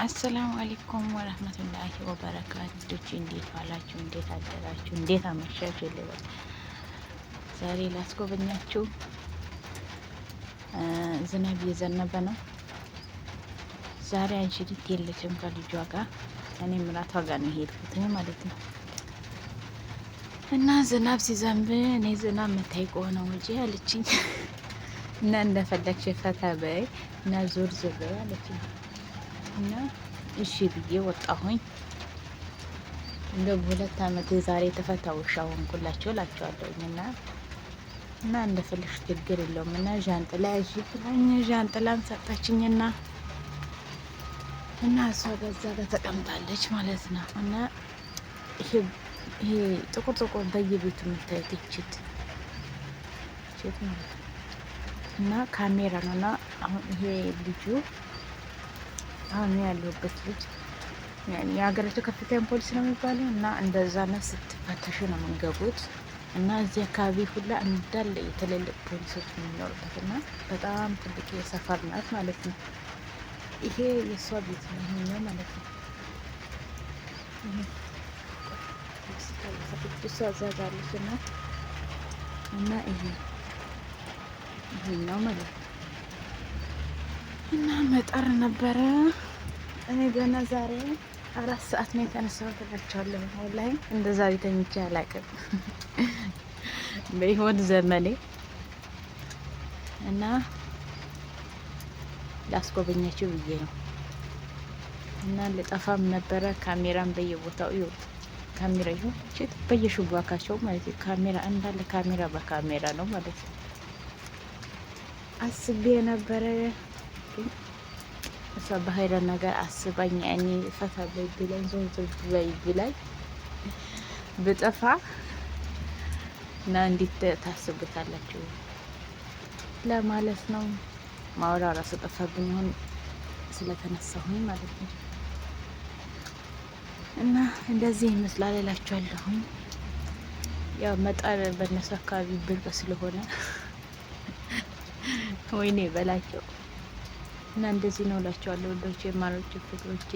አሰላሙ አለይኩም ወረህመቱላሂ ወበረካቱ። እንዴት ዋላችሁ? እንዴት አደራችሁ? እንዴት አመሻችሁ? ልበል ዛሬ ላስጎበኛችሁ። ዝናብ እየዘነበ ነው። ዛሬ አንቺት የለችም ከልጇ ጋር፣ እኔ ምራቷ ጋር ነው የሄድኩት ማለት ነው። እና ዝናብ ሲዘንብ እኔ ዝናብ መታይ ከሆነ ውጪ አለችኝ እና እንደፈለግሽ ፈታ በይ እና ዞር ዞር በይ አለችኝ እና እሺ ብዬ ወጣሁኝ። እንደ በሁለት አመት ዛሬ ተፈታው ሻውን ኩላቸው እላቸዋለሁኝ እና እንደፈለግሽ ችግር የለውም እና ዣንጥላ ያዥ ብላኝ ዣንጥላን ሰጣችኝና እሷ በዛ ጋር ተቀምጣለች ማለት ነው። እና ይሄ ጥቁር ጥቁር በየቤቱ የምታዩት ይችት ማለት ነው እና ካሜራ ነው። እና አሁን ይሄ ልጁ አሁን ያለሁበት ልጅ የሀገሪቱ ከፍተኛ ፖሊስ ነው የሚባለው እና እንደዛ ነው። ስትፈተሹ ነው የምንገቡት እና እዚህ አካባቢ ሁላ እንዳለ የትልልቅ ፖሊሶች የሚኖሩበት እና በጣም ትልቅ የሰፈር ናት ማለት ነው። ይሄ የእሷ ቤት ነው ይሄኛው ማለት ነው። እሷ አዛዛለች እና ይሄኛው ማለት ነው። እና መጠር ነበረ። እኔ ገና ዛሬ 4 ሰዓት ነው የተነሳሁት እላቸዋለሁ። ወላሂ እንደ ዛሬ ተኝቼ አላውቅም በህይወት ዘመኔ። እና ላስጎበኛቸው ብዬ ነው። እና ልጠፋም ነበረ ካሜራም በየቦታው ይወጥ ካሜራ ይሁን በየሽባካቸው ማለት ነው። ካሜራ እንዳለ ካሜራ በካሜራ ነው ማለት ነው። አስቤ ነበረ እሷ በሀይለ ነገር አስባኝ እኔ ፈታ በይ ብላኝ ዞር በይ ብላኝ ብጠፋ እና እንዴት ታስቡታላችሁ ለማለት ነው። ማውራ ራሱ ጠፋብኝ አሁን ስለተነሳሁኝ ማለት ነው። እና እንደዚህ ይመስላል እላችኋለሁኝ። ያው መጣል በእነሱ አካባቢ ብርቅ ስለሆነ ወይኔ በላቸው እና እንደዚህ ነው እላችኋለሁ። ወንዶቼ፣ ማሮቼ፣ ፍቅሮቼ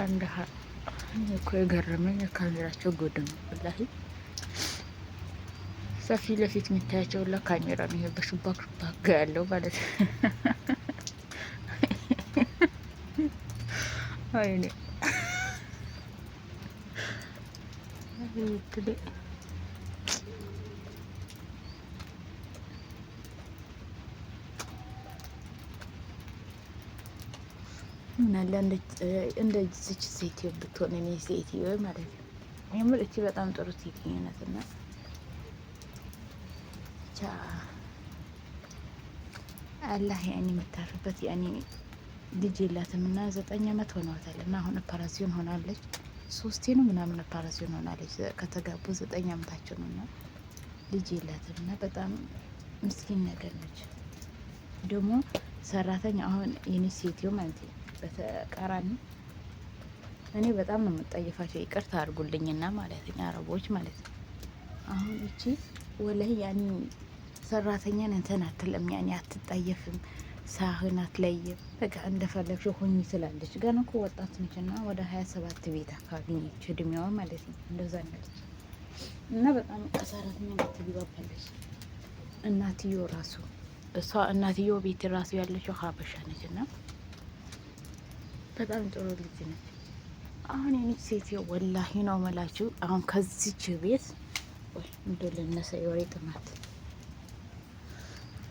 አንድ እኮ የገረመኝ የካሜራቸው ጉድ ነው ወላሂ። ሰፊ ለፊት የሚታያቸው ለካሜራ ነው። ይሄ በሹባክ ሹባክ ያለው ማለት ነው። አይኔ ምናለ እንደዚች ሴትዮ ብትሆን እኔ ሴትዮ ማለት ነው። የምር እቺ በጣም ጥሩ ሴትዮ ናት። እና ብቻ አላህ ያኔ የምታርፍበት ያኔ ልጅ የላትም እና 9 አመት ሆኗታል። እና አሁን ኦፐራሲዮን ሆናለች። 3 ነው ምናምን ኦፐራሲዮን ሆናለች። ከተጋቡ 9 አመታቸው ነው። እና ልጅ የላትም እና በጣም ምስኪን ነገር ነች። ደግሞ ሰራተኛ አሁን የኔ ሴትዮ ማለት ነው በተቃራኒ እኔ በጣም ነው የምጠይፋቸው። ይቅርታ አድርጉልኝና ማለት ነው አረቦች ማለት ነው። አሁን እቺ ወላሂ ያኔ ሰራተኛን እንትን አትልም፣ ያኔ አትጠየፍም፣ ሳህን አትለይም። በቃ እንደፈለግሽ ሆኝ ስላለች ገና እኮ ወጣት ነችና ወደ 27 ቤት አካባቢ ነች እድሜዋ ማለት ነው። እንደዛ ነች እና በጣም ከሰራተኛ ጋር ትግባባለች። እናትዮ ራሱ እሷ እናትዮ ቤት ራሱ ያለችው ሀበሻ ነች እና በጣም ጥሩ ልጅ ነች። አሁን የኔ ሴትዮ ወላሂ ነው መላችሁ። አሁን ከዚች ቤት ወይ እንደ ለነሰ የወሬ ጥማት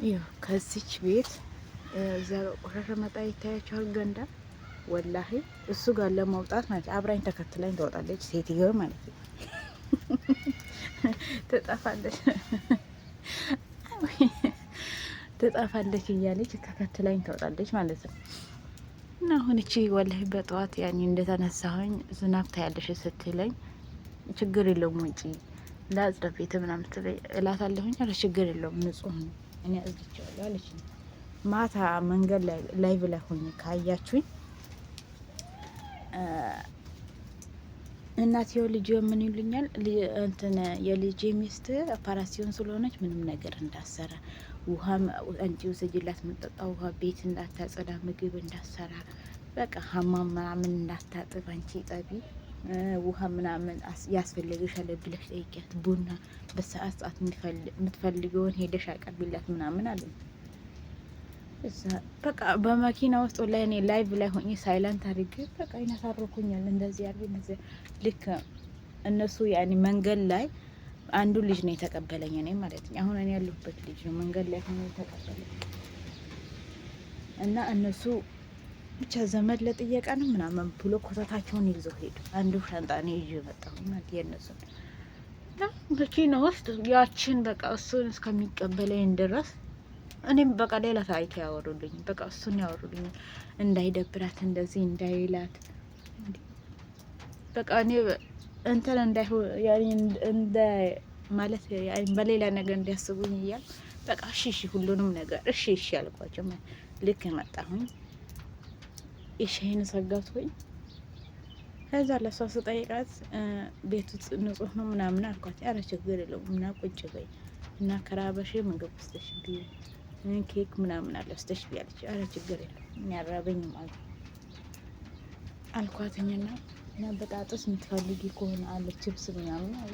ይኸው ከዚች ቤት ዘሮ ቆሻሻ መጣ ይታያችኋል። ገንዳ ወላሂ እሱ ጋር ለመውጣት ማለት አብራኝ ተከትላኝ ትወጣለች ሴትዮ ማለት ነው። ትጠፋለች ትጠፋለች እያለች ተከትላኝ ትወጣለች ማለት ነው። እና አሁን እቺ ወላሂ በጠዋት ያኔ እንደተነሳሁኝ ዝናብ ታያለሽ ስትለኝ ችግር የለውም ውጪ ለአጽዳት ቤት ምናምን ትለኝ እላታለሁኝ። ኧረ ችግር የለውም ንጹህ ነው እኔ አጽድቼዋለሁ አለች። ማታ መንገድ ላይ ላይቭ ላይ ሆኜ ካያችሁኝ እናትየው ልጅ ምን ይሉኛል እንትን የልጄ ሚስት ኦፐራሲዮን ስለሆነች ምንም ነገር እንዳሰራ ውሃ አንቺ ውሰጂላት የምጠጣ ውሃ ቤት እንዳታጸዳ ምግብ እንዳሰራ በቃ ሀማም ምናምን እንዳታጥብ አንቺ ጠቢ ውሃ ምናምን ያስፈልግሻል ብለሽ ጠይቂያት ቡና በሰዓት ሰዓት የምትፈልገውን ሄደሽ አቀርቢላት ምናምን አለ። በቃ በመኪና ውስጥ ላይ እኔ ላይቭ ላይ ሆኜ ሳይለንት አድርጌ በቃ ይነሳርኩኛል እንደዚህ አድርጌ እንደዚህ ልክ እነሱ ያኔ መንገድ ላይ አንዱ ልጅ ነው የተቀበለኝ እኔ ማለት ነው። አሁን እኔ ያለሁበት ልጅ ነው መንገድ ላይ ሆኖ የተቀበለኝ እና እነሱ ብቻ ዘመድ ለጥየቃ ነው ምናምን ብሎ ኮተታቸውን ይዘው ሄዱ። አንዱ ሻንጣ ነው ይዤ መጣሁ ማለት የነሱ እና መኪና ውስጥ ያችን በቃ እሱን እስከሚቀበለኝ ድረስ እኔም በቃ ሌላ ታሪክ ያወሩልኝ በቃ እሱን ያወሩልኝ እንዳይደብራት እንደዚህ እንዳይላት በቃ እኔ እንትን እንዳይሆን ያኔ እንደ ማለት ያኔ በሌላ ነገር እንዲያስቡኝ እያል በቃ እሺ ሁሉንም ነገር እሺ ያልኳቸው ልክ መጣሁኝ። እሺን ሰጋቱኝ። ከዛ ለሷ ስጠይቃት ቤቱ ንጹህ ነው ምናምን አልኳት። ኧረ ችግር የለውም እና ቁጭ በይ እና ከራበሽ ምግብ ውስጥሽ ቢ ኬክ ምናምን አለ ውስጥሽ ቢያለች። ኧረ ችግር የለውም እኔ አራበኝም አልኳትኝና እና በጣጥስ የምትፈልጊ ከሆነ አለ ችፕስ ምናምን አለ።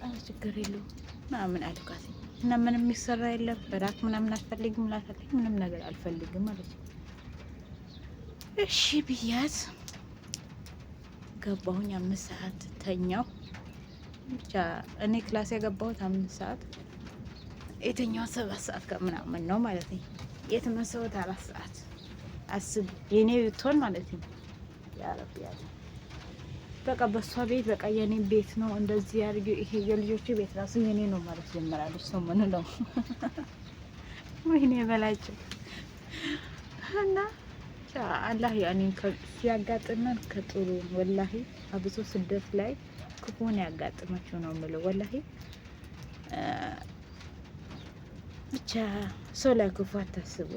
ኧረ ችግር የለውም ምናምን አልኳት እና ምንም የሚሰራ የለም በራት ምናምን አልፈልግም ላታለች ምንም ነገር አልፈልግም ማለት ነው። እሺ ብያት ገባሁኝ። 5 ሰዓት ተኛው። ብቻ እኔ ክላስ የገባሁት 5 ሰዓት የተኛው 7 ሰዓት ከምናምን ነው ማለት ነው። የተመሰውት 4 ሰዓት አስብ የኔ ብትሆን ማለት ነው። ያረብ ያለ በቃ በሷ ቤት በቃ የኔ ቤት ነው እንደዚህ ያርግ ይሄ የልጆቹ ቤት ራሱ የኔ ነው ማለት ጀመራለች። ሰው ምን ነው ወይኔ በላቸው እና አላህ ያኔ ሲያጋጥመን ከጥሩ ወላሂ አብሶ ስደት ላይ ክፉን ያጋጥማቸው ነው የምለው ወላሂ። ብቻ ሰው ላይ ክፉ አታስቡ።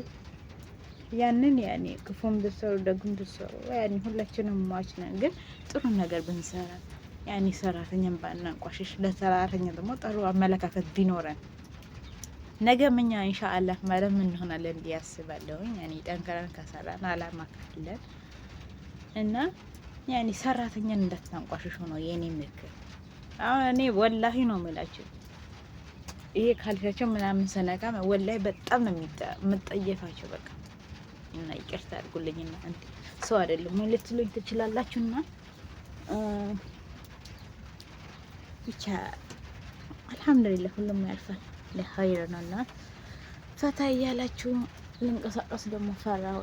ያንን ያኔ ክፉም ብትሰሩ ደግም ብትሰሩ ያኔ ሁላችንም ሟች ነን። ግን ጥሩ ነገር ብንሰራ ያኔ ሰራተኛን ባናንቋሽሽ፣ ለሰራተኛ ደግሞ ጥሩ አመለካከት ቢኖረን ነገም እኛ ኢንሻአላህ ማለት ምን እንሆናለን ብዬ አስባለሁ። ያኔ ጠንከረን ከሰራን አላማ ካለን እና ያኔ ሰራተኛን እንዳታንቋሽሹ ነው የኔ ምክር። አሁን እኔ ወላሂ ነው የምላችሁ ይሄ ካልሻቸው ምናምን ሰነጋ ወላሂ በጣም ነው የምጠየፋቸው በቃ እና ይቅርታ አድርጉልኝና እንዴ ሰው አይደለም ልትሉኝ ትችላላችሁና ብቻ አልሐምዱሊላህ ሁሉም ያልፋል። ለኸይር ነውና ፈታ እያላችሁ ልንቀሳቀስ ደግሞ ፈራው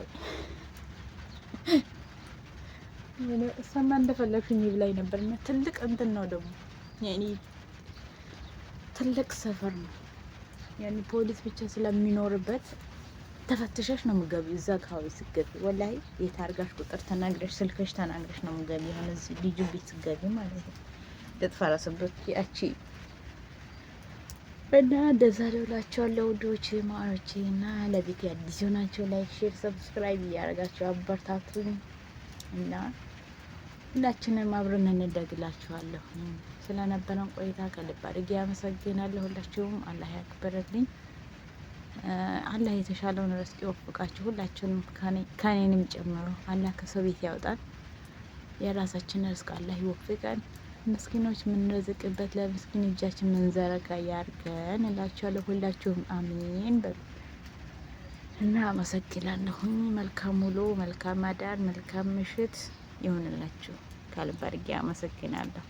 እሷማ እንደፈለግሽኝ ብላኝ ነበርና ትልቅ እንትን ነው ደግሞ ያኔ ትልቅ ሰፈር ነው ያኔ ፖሊስ ብቻ ስለሚኖርበት ተፈትሸሽ ነው የምትገቢው። እዛ አካባቢ ስትገቢ ወላሂ የታርጋሽ ቁጥር ተናግረሽ ስልክሽ ተናግረሽ ነው የምትገቢው። የሆነ እዚህ ልጁ ቤት ስትገቢ ማለት ነው ልትፈረስበት ያቺ እና እንደዛ ደውላችኋለሁ ውዶች ማሮቼ። እና ለቤት አዲስ ሆናችሁ ላይክ፣ ሼር፣ ሰብስክራይብ እያደረጋችሁ አበርታቱኝ እና ሁላችንም አብረን እንደግላችኋለሁ። ስለነበረን ቆይታ ከልብ አድርጌ አመሰግናለሁ። ሁላችሁም አላህ ያክብርልኝ። አላህ የተሻለውን ርስቅ ይወፍቃችሁ። ሁላችሁንም ከኔንም ጨምሮ አላህ ከሰው ቤት ያውጣን። የራሳችን ርስቅ አላህ ይወፍቀን። ምስኪኖች የምንረዝቅበት ለምስኪን እጃችን ምንዘረጋ ያርገን እላችኋለሁ። ሁላችሁም አሚን በሉ እና አመሰግናለሁኝ። መልካም ውሎ፣ መልካም አዳር፣ መልካም ምሽት ይሁንላችሁ። ከልብ አድርጌ አመሰግናለሁ።